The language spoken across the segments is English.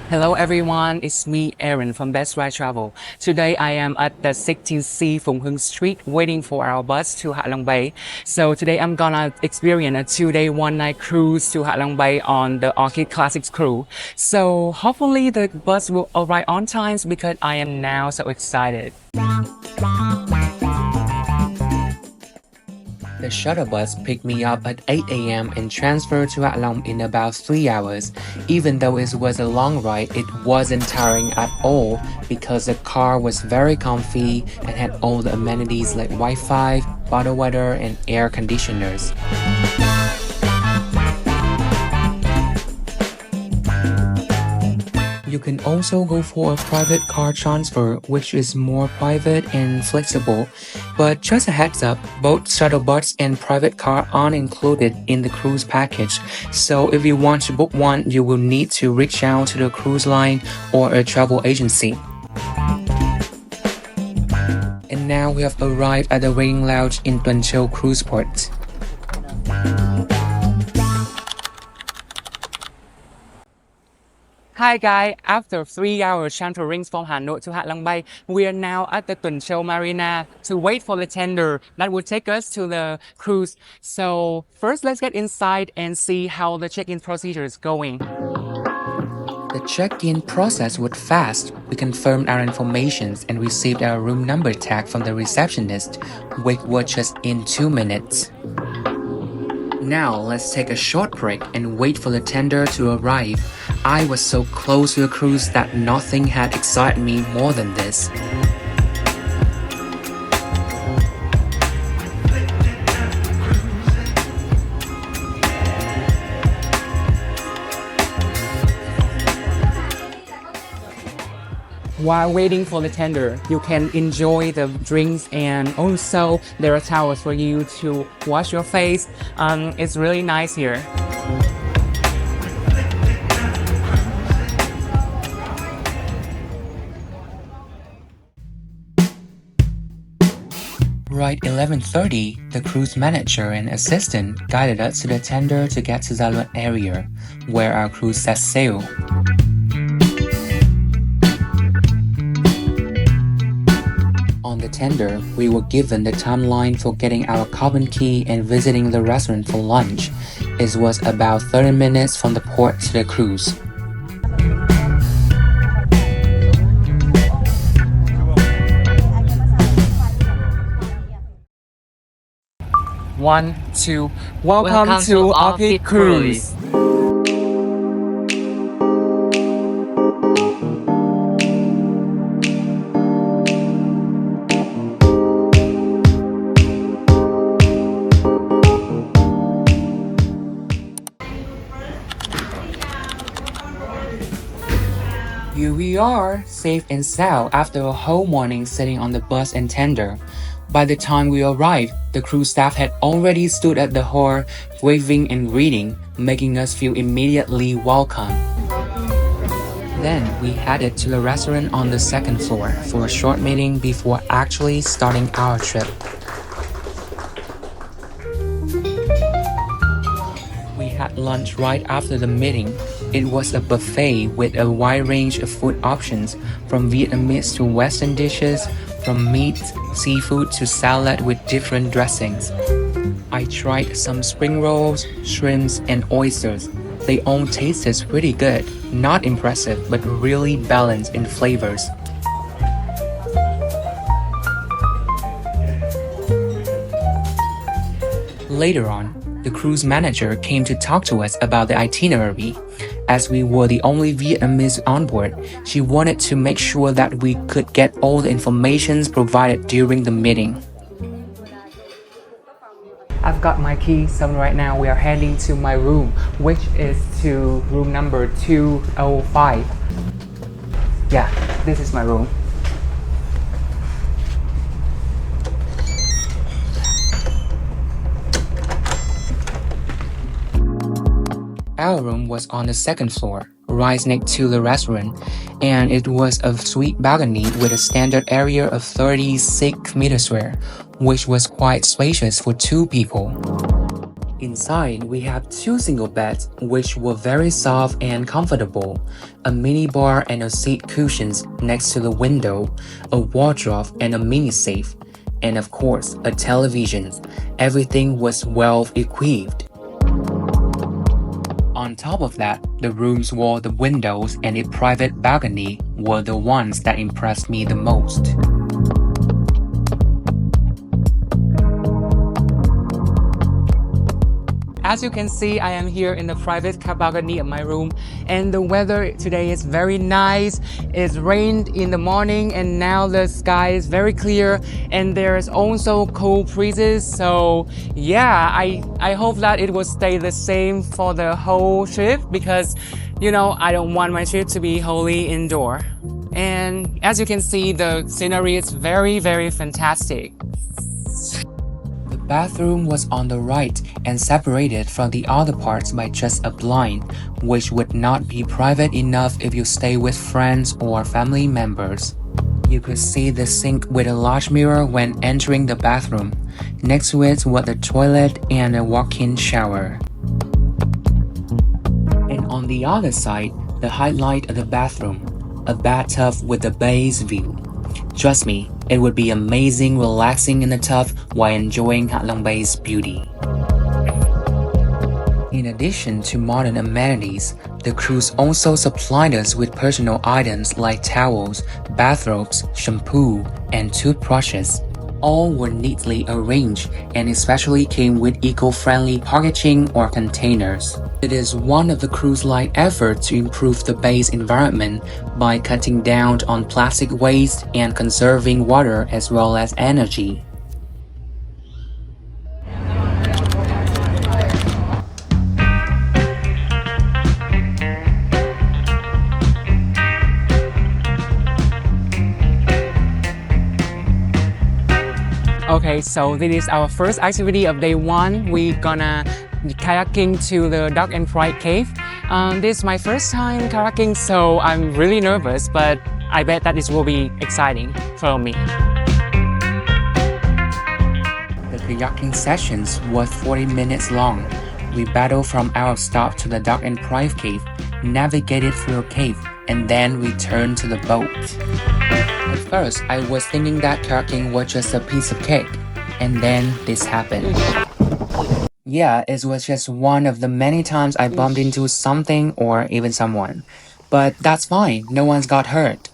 Hello everyone, it's me Aaron from BestPrice Travel. Today I am at the 16C Phùng Hưng Street waiting for our bus to Halong Bay. So today I'm gonna experience a 2-day 1-night cruise to Halong Bay on the Orchid Classic Cruise. So hopefully the bus will arrive on time because I am now so excited. The shuttle bus picked me up at 8 a.m. and transferred to Halong in about 3 hours. Even though it was a long ride, it wasn't tiring at all because the car was very comfy and had all the amenities like Wi-Fi, bottled water, and air conditioners. You can also go for a private car transfer, which is more private and flexible. But just a heads up, both shuttle bus and private car aren't included in the cruise package. So if you want to book one, you will need to reach out to the cruise line or a travel agency. And now we have arrived at the waiting lounge in Tuần Châu Cruise Port. Hi guys, after 3 hours transferring from Hanoi to Halong Bay, we are now at the Tuần Châu Marina to wait for the tender that will take us to the cruise. So first let's get inside and see how the check-in procedure is going. The check-in process was fast. We confirmed our information and received our room number tag from the receptionist, which was just in 2 minutes. Now let's take a short break and wait for the tender to arrive. I was so close to the cruise that nothing had excited me more than this. While waiting for the tender, you can enjoy the drinks and also there are towels for you to wash your face. It's really nice here. Right 11:30, the cruise manager and assistant guided us to the tender to get to the area, where our cruise set sail. On the tender, we were given the timeline for getting our cabin key and visiting the restaurant for lunch. It was about 30 minutes from the port to the cruise. One, two, welcome to Orchid Cruise. Here we are, safe and sound after a whole morning sitting on the bus and tender. By the time we arrived, the cruise staff had already stood at the hall, waving and greeting, making us feel immediately welcome. Then we headed to the restaurant on the second floor for a short meeting before actually starting our trip. We had lunch right after the meeting. It was a buffet with a wide range of food options, from Vietnamese to Western dishes, from meat, seafood to salad with different dressings. I tried some spring rolls, shrimps, and oysters. They all tasted pretty good, not impressive, but really balanced in flavors. Later on, the cruise manager came to talk to us about the itinerary. As we were the only Vietnamese on board, she wanted to make sure that we could get all the information provided during the meeting. I've got my key, so right now we are heading to my room, which is to room number 205. Yeah, this is my room. Our room was on the second floor, right next to the restaurant, and it was a suite balcony with a standard area of 36 meters square, which was quite spacious for 2 people. Inside, we have two single beds, which were very soft and comfortable, a mini bar and a seat cushions next to the window, a wardrobe and a mini safe, and of course, a television. Everything was well equipped. On top of that, the rooms were the windows and a private balcony were the ones that impressed me the most. As you can see, I am here in the private balcony of my room, and the weather today is very nice. It's rained in the morning and now the sky is very clear, and there's also cool breezes. So yeah, I hope that it will stay the same for the whole trip because, you know, I don't want my trip to be wholly indoor. And as you can see, the scenery is very, very fantastic. The bathroom was on the right and separated from the other parts by just a blind, which would not be private enough if you stay with friends or family members. You could see the sink with a large mirror when entering the bathroom. Next to it was the toilet and a walk-in shower. And on the other side, the highlight of the bathroom, a bathtub with the bay's view. Trust me, it would be amazing relaxing in the tub while enjoying Halong Bay's beauty. In addition to modern amenities, the cruise also supplied us with personal items like towels, bathrobes, shampoo, and toothbrushes. All were neatly arranged and especially came with eco-friendly packaging or containers. It is one of the cruise line efforts to improve the bay's environment by cutting down on plastic waste and conserving water as well as energy. Okay, so this is our first activity of day one. We're gonna kayaking to the Duck and Pride Cave. This is my first time kayaking, so I'm really nervous, but I bet that this will be exciting for me. The kayaking sessions was 40 minutes long. We paddled from our stop to the Duck and Pride Cave, navigated through a cave, and then returned to the boat. At first, I was thinking that kayaking was just a piece of cake, and then this happened. Yeah, it was just one of the many times I bumped into something or even someone. But that's fine, no one's got hurt.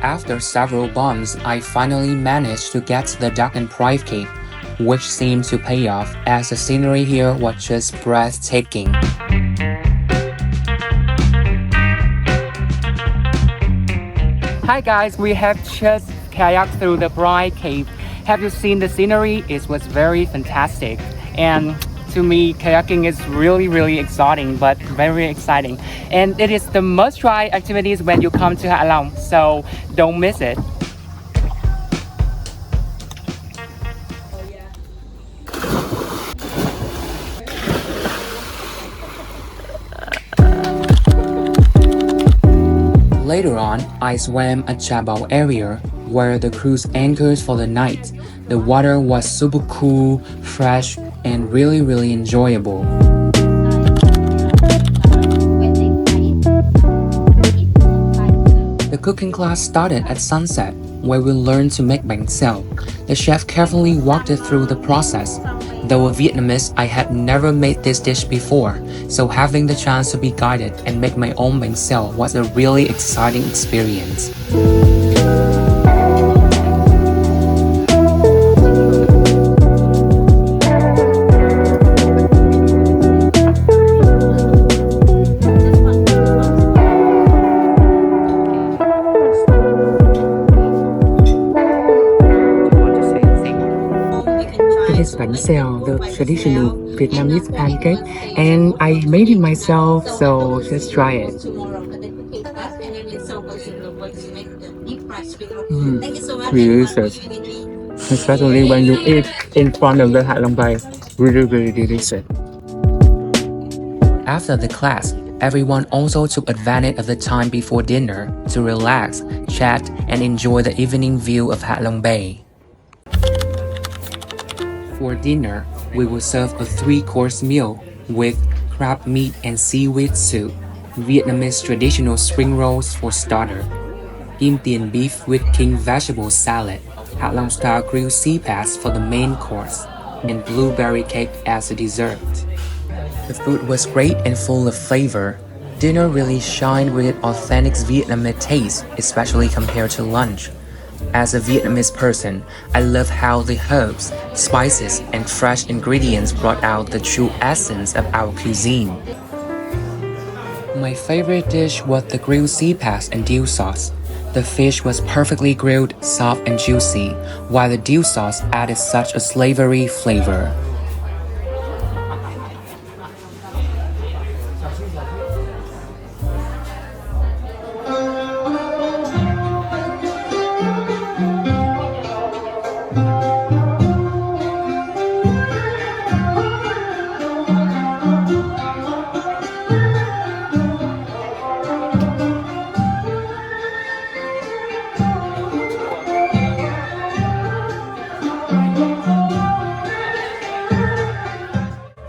After several bumps, I finally managed to get to the Duck and Pride Cave, which seemed to pay off as the scenery here was just breathtaking. Hi guys, we have just kayaked through the Pride Cave. Have you seen the scenery? It was very fantastic. And to me, kayaking is really exciting, but very exciting. And it is the must-try activities when you come to Halong, so don't miss it. Later on, I swam a Chabao area where the cruise anchors for the night. The water was super cool, fresh, and really enjoyable. The cooking class started at sunset, where we learned to make bánh xèo. The chef carefully walked us through the process. Though a Vietnamese, I had never made this dish before, so having the chance to be guided and make my own bánh xèo was a really exciting experience. Bánh xèo, the traditional Vietnamese pancake, and I made it myself, so just try it. Delicious, especially when you eat in front of the Halong Bay. Really delicious. After the class, everyone also took advantage of the time before dinner to relax, chat, and enjoy the evening view of Halong Bay. For dinner, we will serve a three-course meal with crab meat and seaweed soup, Vietnamese traditional spring rolls for starter, Kim Tien beef with king vegetable salad, Halong style grilled sea bass for the main course, and blueberry cake as a dessert. The food was great and full of flavor. Dinner really shined with its authentic Vietnamese taste, especially compared to lunch. As a Vietnamese person, I love how the herbs, spices, and fresh ingredients brought out the true essence of our cuisine. My favorite dish was the grilled sea bass and dill sauce. The fish was perfectly grilled, soft and juicy, while the dill sauce added such a savory flavor.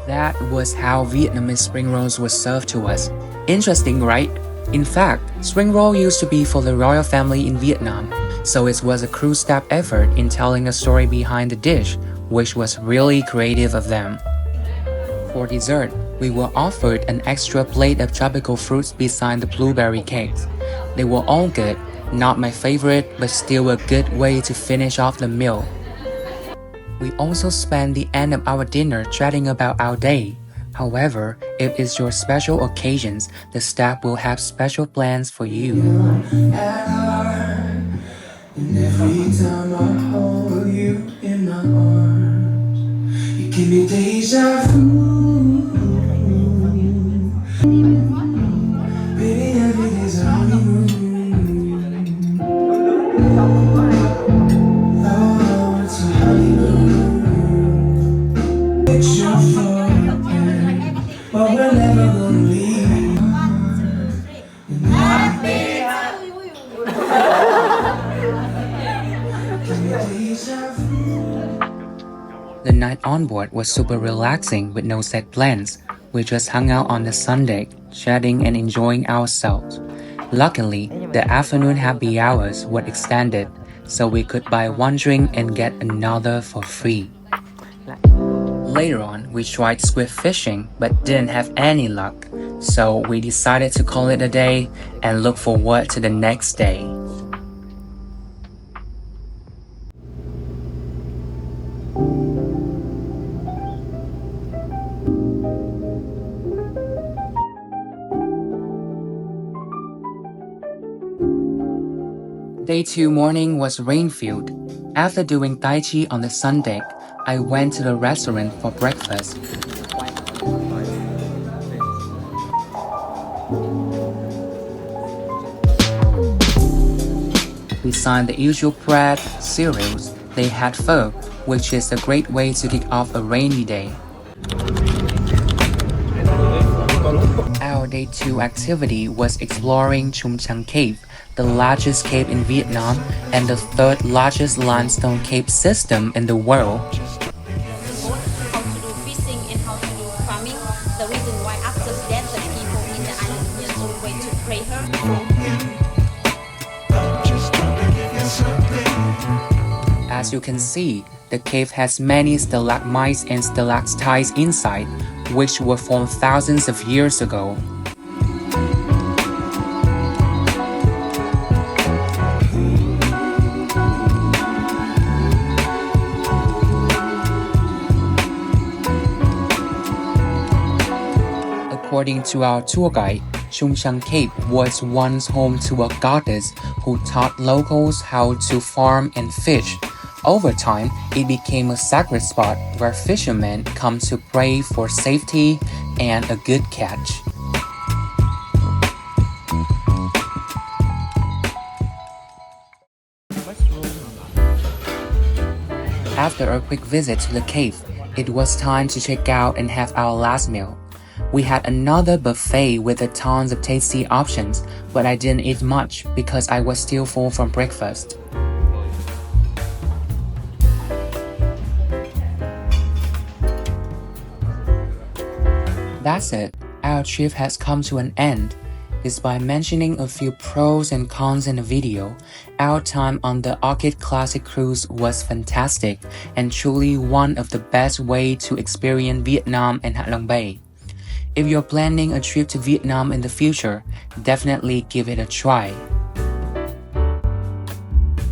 That was how Vietnamese spring rolls were served to us. Interesting, right? In fact, spring roll used to be for the royal family in Vietnam, so it was a crew staff effort in telling a story behind the dish, which was really creative of them. For dessert, we were offered an extra plate of tropical fruits beside the blueberry cakes. They were all good, not my favorite, but still a good way to finish off the meal. We also spent the end of our dinner chatting about our day. However, if it's your special occasions, the staff will have special plans for you. And every time I hold you in my arms, you give me deja vu. Baby, every day's a honeymoon. Oh, it's a honeymoon. Picture floating, but we're never gonna leave. The night on board was super relaxing with no set plans. We just hung out on the sun deck, chatting and enjoying ourselves. Luckily, the afternoon happy hours were extended, so we could buy one drink and get another for free. Later on, we tried squid fishing but didn't have any luck, so we decided to call it a day and look forward to the next day. Day 2 morning was rain-filled. After doing Tai Chi on the sun deck, I went to the restaurant for breakfast. Besides the usual bread, cereals, they had pho, which is a great way to kick off a rainy day. Our Day 2 activity was exploring Chum Cave, the largest cave in Vietnam and the third largest limestone cave system in the world. How to do fishing and how to do farming. The reason why after that the people in the island just don't wait to pray her. As you can see, the cave has many stalagmites and stalactites inside, which were formed thousands of years ago. According to our tour guide, Chum Cave was once home to a goddess who taught locals how to farm and fish. Over time, it became a sacred spot where fishermen come to pray for safety and a good catch. After a quick visit to the cave, it was time to check out and have our last meal. We had another buffet with a tons of tasty options, but I didn't eat much because I was still full from breakfast. That's it. Our trip has come to an end. Despite mentioning a few pros and cons in the video, our time on the Orchid Classic Cruise was fantastic and truly one of the best ways to experience Vietnam and Halong Bay. If you're planning a trip to Vietnam in the future, definitely give it a try.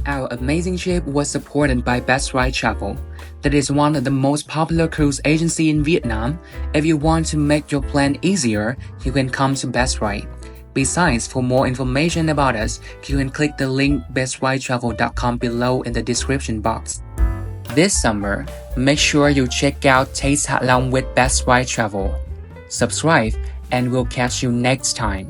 Our amazing trip was supported by BestPrice Travel. That is one of the most popular cruise agency in Vietnam. If you want to make your plan easier, you can come to BestPrice. Besides, for more information about us, you can click the link bestpricetravel.com below in the description box. This summer, make sure you check out Taste Hạ Long with BestPrice Travel. Subscribe, and we'll catch you next time.